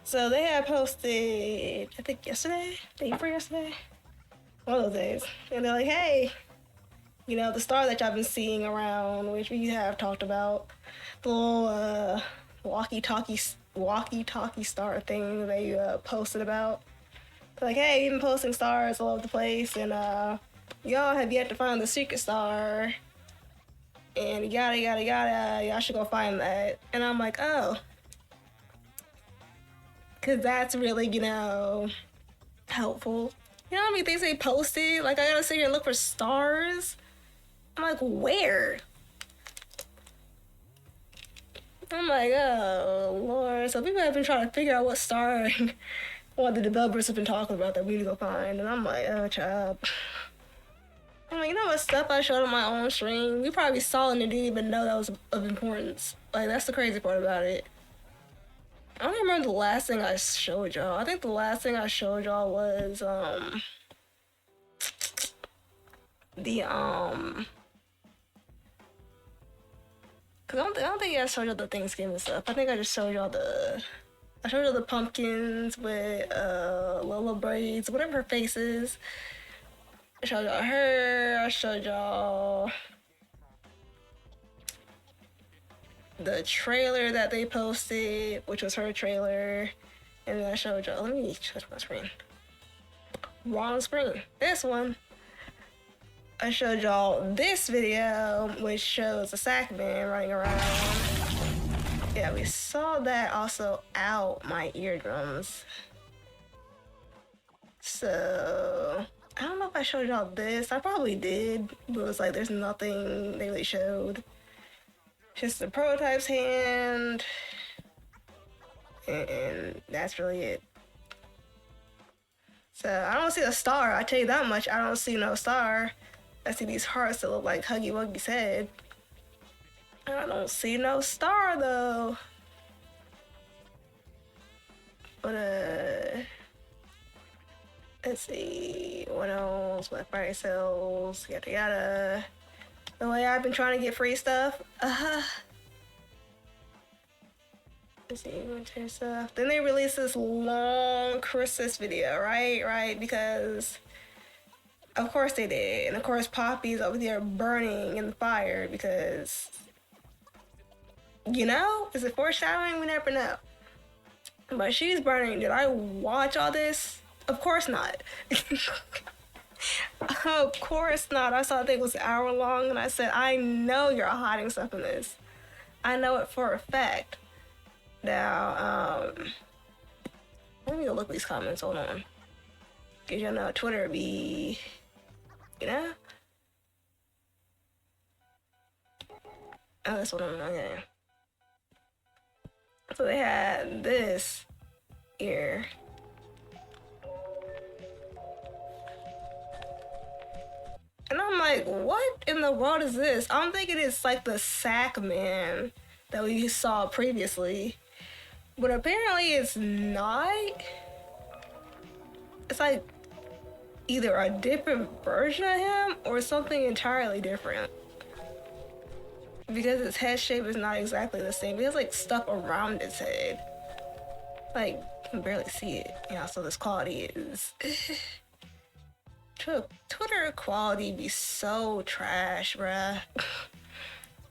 So they had posted, I think yesterday, day before yesterday, one of those days, and they're like, "Hey, you know the star that y'all been seeing around, which we have talked about, the little walkie-talkie star thing they posted about. They're like, hey, you've been posting stars all over the place, and y'all have yet to find the secret star, and yada yada yada. Y'all should go find that." And I'm like, oh. Because that's really, helpful. You know how many things they posted? Like, I gotta sit here and look for stars. I'm like, where? I'm like, oh, Lord. So people have been trying to figure out what star what the developers have been talking about that we need to go find. And I'm like, oh, child. I'm like, you know what stuff I showed on my own stream? We probably saw it and didn't even know that was of importance. Like, that's the crazy part about it. I don't remember the last thing I showed y'all. I think the last thing I showed y'all was the cause I don't think I showed y'all the Thanksgiving stuff. I think I just showed y'all the pumpkins with Lola braids, whatever her face is. I showed y'all her. I showed y'all the trailer that they posted, which was her trailer. And then I showed y'all, let me touch my screen. Wrong screen. This one. I showed y'all this video, which shows a sack man running around. Yeah, we saw that also out my eardrums. So, I don't know if I showed y'all this. I probably did, but it was like there's nothing they really showed. Just the prototype's hand, and that's really it. So I don't see a star. I tell you that much. I don't see no star. I see these hearts that look like Huggy Wuggy's head. I don't see no star though. But let's see what else. Black Friday sales, yada yada. The way I've been trying to get free stuff. Let's see, winter stuff. Then they released this long Christmas video, right? Because of course they did. And of course Poppy's over there burning in the fire because, is it foreshadowing? We never know. But she's burning. Did I watch all this? Of course not. Of course not. I saw the thing was an hour long and I said, I know you're hiding stuff in this. I know it for a fact. Now, let me go look at these comments. Hold on. Cause you know Twitter be, Oh, that's what I'm okay. So they had this here. And I'm like, what in the world is this? I'm thinking it's like the sack man that we saw previously. But apparently it's not. It's like either a different version of him or something entirely different. Because his head shape is not exactly the same. He has like stuff around his head. Like, you can barely see it. So this quality is... Twitter quality be so trash, bruh.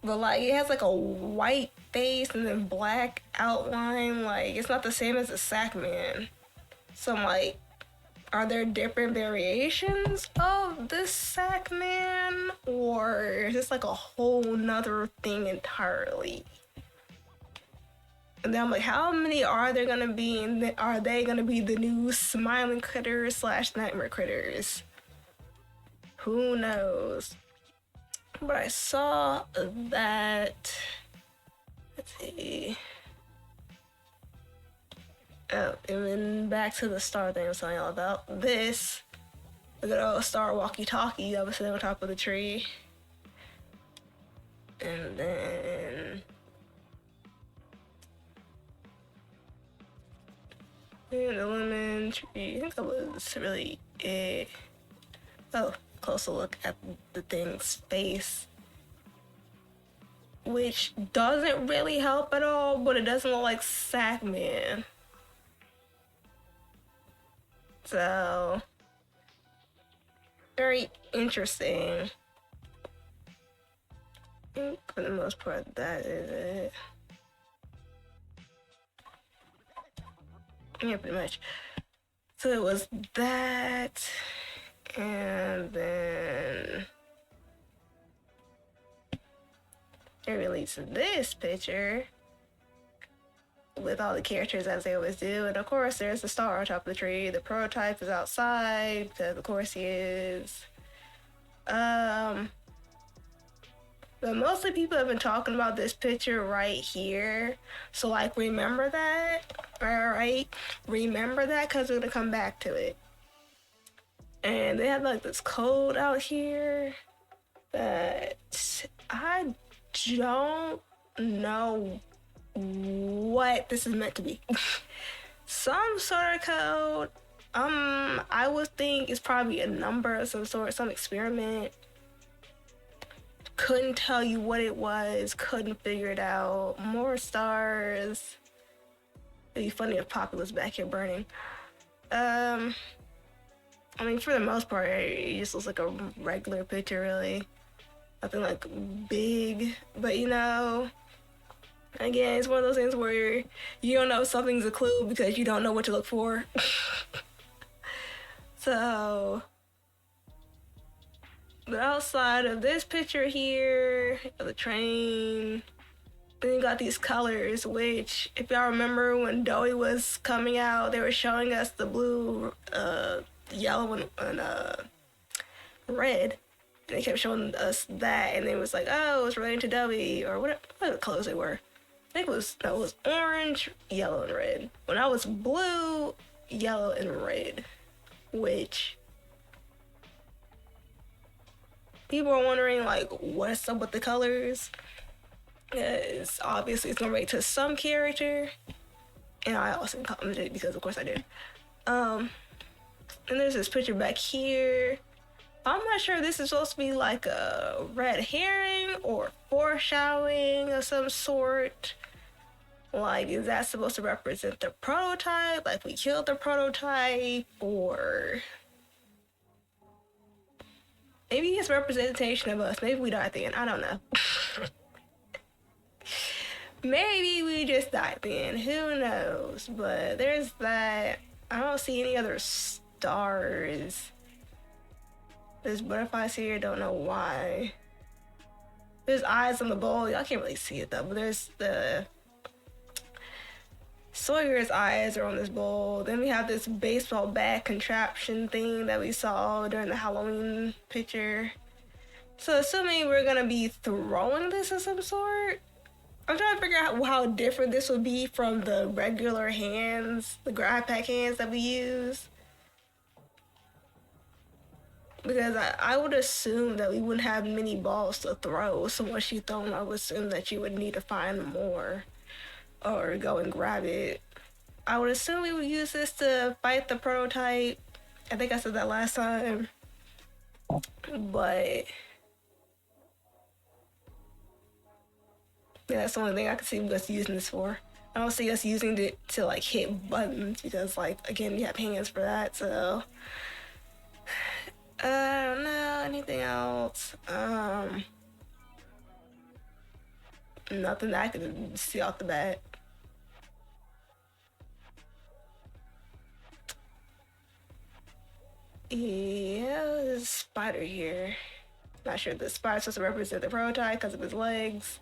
But like, it has like a white face and then black outline. Like, it's not the same as the sack man. So I'm like, are there different variations of this sack man? Or is this like a whole nother thing entirely? And then I'm like, how many are there gonna be? And are they gonna be the new smiling critters / nightmare critters? Who knows? But I saw that. Let's see. Oh, and then back to the star thing I was telling y'all about. This, the good old star walkie-talkie that was sitting on top of the tree. And then the lemon tree. I think that was really it. Oh, closer look at the thing's face. Which doesn't really help at all, but it doesn't look like Sackman. So, very interesting. I think for the most part, that is it. Yeah, pretty much. So it was that, and then it released this picture with all the characters as they always do. And of course, there's the star on top of the tree. The prototype is outside because, of course, he is. But mostly people have been talking about this picture right here. So, like, remember that? Alright? Remember that because we're going to come back to it. And they have, like, this code out here that I don't know what this is meant to be. Some sort of code. I would think it's probably a number of some sort, some experiment. Couldn't tell you what it was, couldn't figure it out. More stars. It'd be funny if Poppy was back here burning. I mean, for the most part, it just looks like a regular picture, really. Nothing like big, but you know, again, it's one of those things where you don't know if something's a clue because you don't know what to look for. So, but outside of this picture here, of the train, then you got these colors, which, if y'all remember when Doey was coming out, they were showing us the blue, yellow, and red. And they kept showing us that, and it was like, oh, it's related to Doey, or what the colors they were. I think it was orange, yellow, and red. When I was blue, yellow, and red. Which people are wondering, like, what's up with the colors? Because obviously it's gonna relate to some character, and I also commented because of course I did. And there's this picture back here. I'm not sure if this is supposed to be like a red herring or foreshadowing of some sort. Like, is that supposed to represent the prototype? Like, we killed the prototype? Or maybe it's representation of us. Maybe we died then. I don't know. Maybe we just died then. Who knows? But there's that. I don't see any other stars. There's butterflies here. Don't know why. There's eyes on the bowl. Y'all can't really see it though. But there's the Sawyer's eyes are on this bowl. Then we have this baseball bat contraption thing that we saw during the Halloween picture. So assuming we're gonna be throwing this of some sort, I'm trying to figure out how different this would be from the regular hands, the grab pack hands that we use. Because I would assume that we wouldn't have many balls to throw. So once you throw them, I would assume that you would need to find more or go and grab it. I would assume we would use this to fight the prototype. I think I said that last time. But yeah, that's the only thing I can see us using this for. I don't see us using it to like hit buttons because, like, again, we have hands for that. So I don't know anything else. Nothing that I can see off the bat. Yeah, there's a spider here. Not sure if the spider's supposed to represent the prototype because of his legs.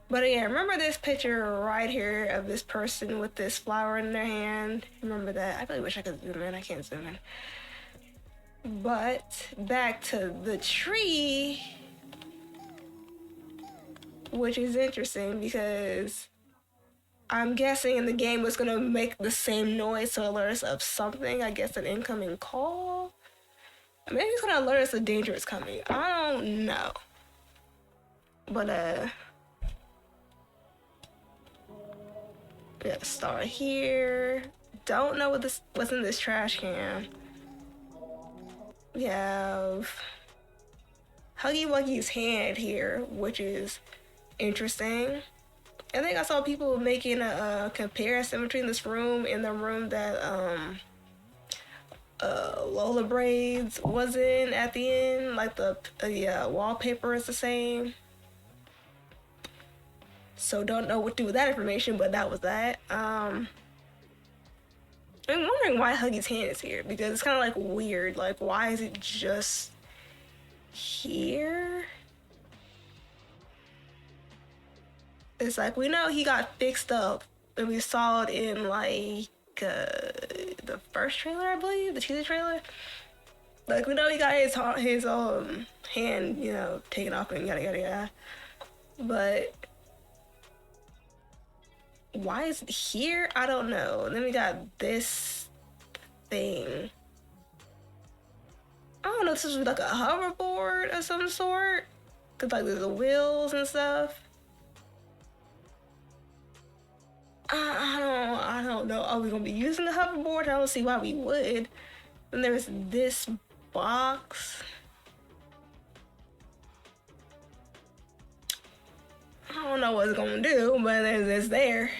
But yeah, remember this picture right here of this person with this flower in their hand? Remember that? I really wish I could zoom in. I can't zoom in. But back to the tree, which is interesting because I'm guessing in the game it's gonna make the same noise to alert us of something. I guess an incoming call. Maybe it's gonna alert us a danger is coming. I don't know. But we got a star here. Don't know what's in this trash can. We have Huggy Wuggy's hand here, which is interesting. I think I saw people making a comparison between this room and the room that Lola braids wasn't at the end. Like the wallpaper is the same. So don't know what to do with that information, but that was that. I'm wondering why Huggy's hand is here because it's kind of like weird. Like, why is it just here? It's like we know he got fixed up, and we saw it in like the first trailer, I believe, the teaser trailer. Like we know he got his hand, you know, taken off and yada yada yada. But why is it here? I don't know. Then we got this thing. I don't know if this was like a hoverboard of some sort. Cause like there's the wheels and stuff. I don't know. Are we gonna be using the hoverboard? I don't see why we would. And there's this box. I don't know what it's gonna do, but it's there.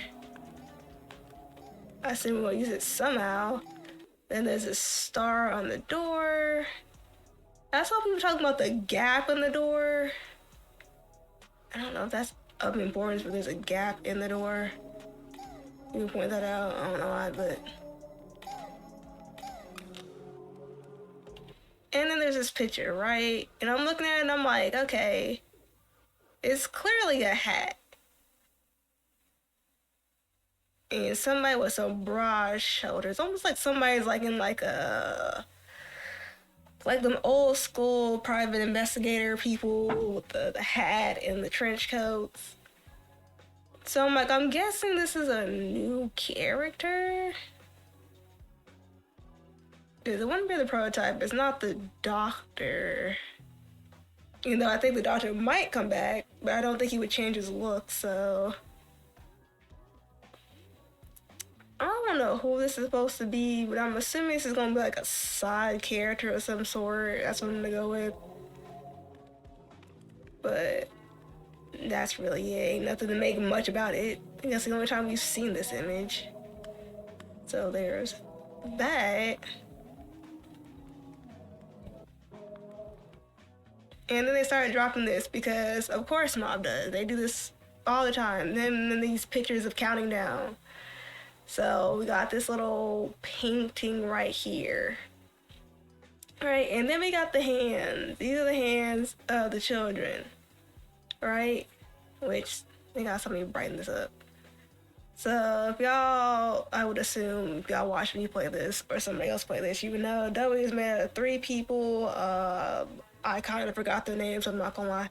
I assume we're gonna use it somehow. Then there's a star on the door. I saw people talking about the gap in the door. I don't know if that's of importance, but there's a gap in the door. You can point that out. I don't know why, but. And then there's this picture, right? And I'm looking at it and I'm like, okay, it's clearly a hat. And somebody with some broad shoulders. Almost like somebody's like in like them old school private investigator people with the hat and the trench coats. So I'm like, I'm guessing this is a new character. Because it wouldn't be the prototype. It's not the doctor. You know, I think the doctor might come back, but I don't think he would change his look, so. I don't know who this is supposed to be, but I'm assuming this is gonna be like a side character of some sort. That's what I'm gonna go with. But that's really it. Ain't nothing to make much about it. I think that's the only time we've seen this image. So there's that. And then they started dropping this because, of course, Mob does. They do this all the time. Then these pictures of counting down. So we got this little painting right here. Right, and then we got the hands. These are the hands of the children. Right? Which, they got something to brighten this up. So if y'all, I would assume, if y'all watch me play this or somebody else play this, you would know W is made of 3 people. I kind of forgot their names, so I'm not gonna lie.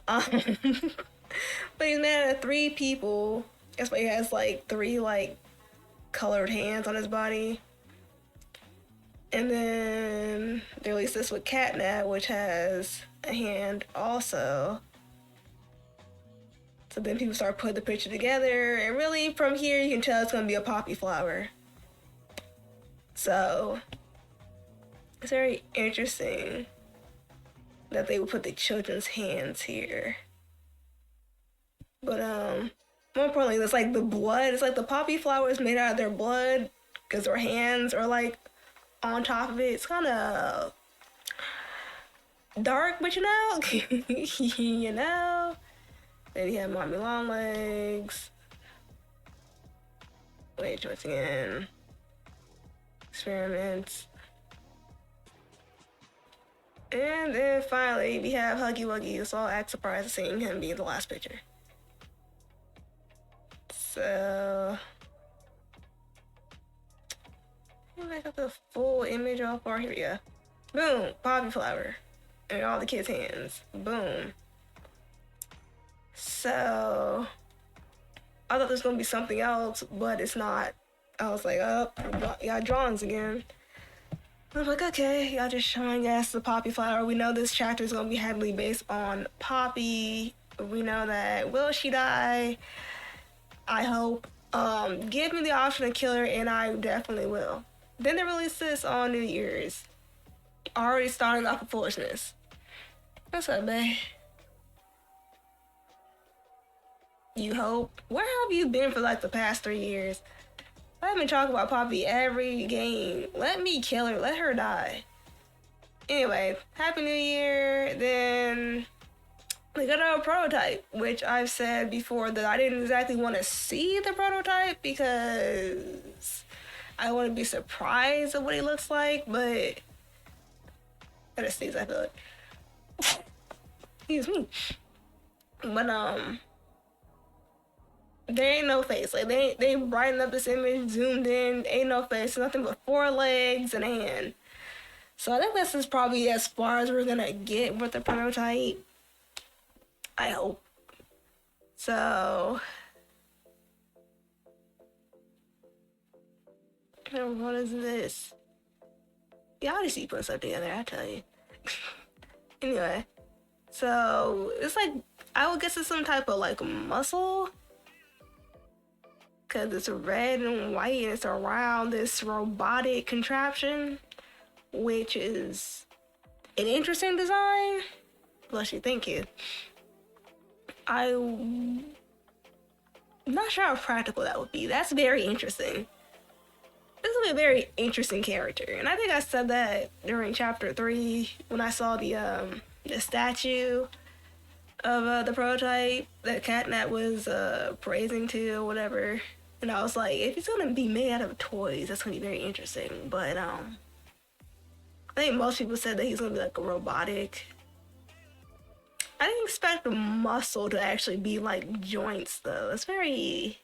But he's made out of 3 people. That's why he has like 3 like colored hands on his body. And then they released this with Catnap, which has a hand also. So then people start putting the picture together, and really from here you can tell it's gonna be a poppy flower. So it's very interesting that they would put the children's hands here. But more importantly, it's like the blood. It's like the poppy flower is made out of their blood because their hands are like on top of it. It's kind of dark, but you know, you know. Then you have Mommy Longlegs. Wait, once again. Experiments. And then finally, we have Huggy Wuggy. So I'll act surprised seeing him be the last picture. So I got the full image all far. Here we go. Boom, poppy flower. And all the kids' hands. Boom. So I thought there was gonna be something else, but it's not. I was like, oh, y'all drawings again. I was like, okay, y'all just showing us the poppy flower. We know this chapter is gonna be heavily based on Poppy. We know that will she die? I hope. Give me the option to kill her, and I definitely will. Then they released this on New Year's. Already starting off with foolishness. What's up, babe? You hope? Where have you been for like the past 3 years? I've been talking about Poppy every game. Let me kill her. Let her die. Anyway, Happy New Year. Then we got our prototype, which I've said before that I didn't exactly want to see the prototype because I want to be surprised at what he looks like, but I gotta sneeze, I feel it. Excuse me. But there ain't no face. Like they brightened up this image, zoomed in, ain't no face, nothing but 4 legs and a hand. So I think this is probably as far as we're gonna get with the prototype. I hope. So what is this? Yeah, I see put stuff together, I tell you. Anyway, so it's like I would guess it's some type of like muscle, cause it's red and white and it's around this robotic contraption, which is an interesting design. Bless you, thank you. I'm not sure how practical that would be. That's very interesting. This will be a very interesting character, and I think I said that during chapter 3 when I saw the statue of the prototype that Catnap was praising to or whatever, and I was like, if he's gonna be made out of toys, that's gonna be very interesting. But I think most people said that he's gonna be like a robotic. I didn't expect the muscle to actually be like joints though. It's very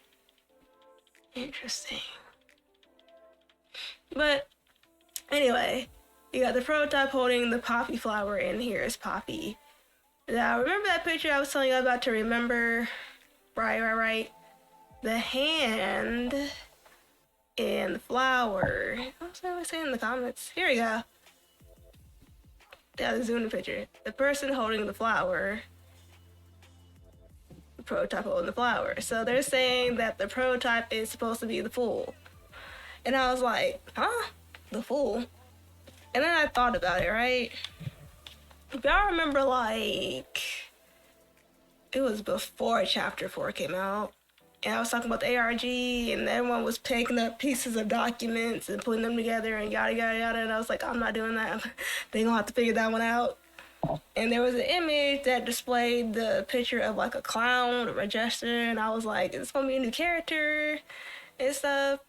interesting. But anyway, you got the prototype holding the poppy flower, and here's Poppy. Now, remember that picture I was telling you about to remember? Right. The hand and the flower. What was I saying in the comments? Here we go. Yeah, the zoom in picture. The person holding the flower. The prototype holding the flower. So they're saying that the prototype is supposed to be the fool. And I was like, huh? The fool? And then I thought about it, right? If y'all remember, like, it was before chapter 4 came out. And I was talking about the ARG, and everyone was picking up pieces of documents and putting them together and yada, yada, yada. And I was like, I'm not doing that. They're gonna have to figure that one out. And there was an image that displayed the picture of, like, a clown or a jester. And I was like, it's gonna be a new character and stuff.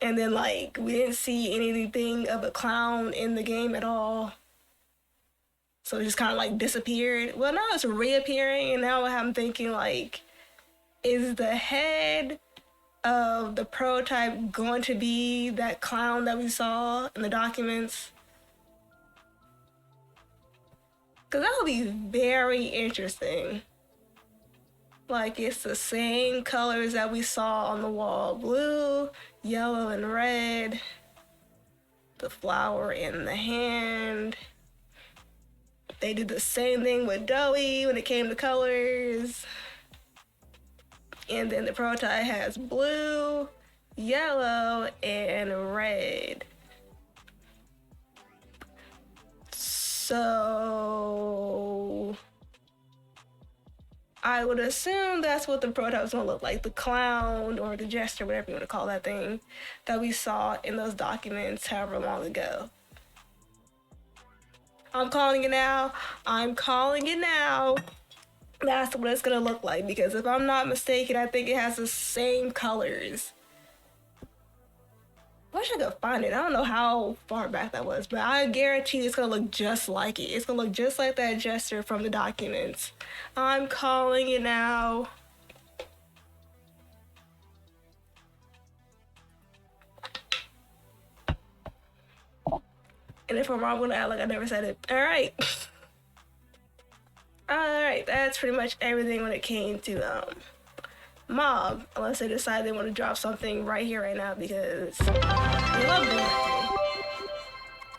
And then, like, we didn't see anything of a clown in the game at all. So it just kind of, like, disappeared. Well, now it's reappearing, and now I'm thinking, like, is the head of the prototype going to be that clown that we saw in the documents? Because that would be very interesting. Like, it's the same colors that we saw on the wall. Blue, yellow, and red. The flower in the hand. They did the same thing with Doey when it came to colors. And then the prototype has blue, yellow, and red. So I would assume that's what the prototype is gonna look like. The clown or the jester, whatever you want to call that thing, that we saw in those documents however long ago. I'm calling it now. That's what it's gonna look like, because if I'm not mistaken, I think it has the same colors. I wish I could find it. I don't know how far back that was, but I guarantee it's gonna look just like it. It's gonna look just like that gesture from the documents. I'm calling it now. And if I'm wrong, I'm gonna act like I never said it. Alright. Alright, that's pretty much everything when it came to Mob, unless they decide they want to drop something right here, right now, because they love doing that to me.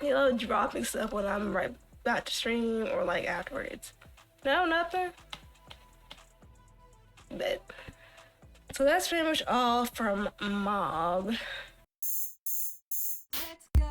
They love dropping stuff when I'm right about to stream or like afterwards. No, nothing. But so that's pretty much all from Mob. Let's go.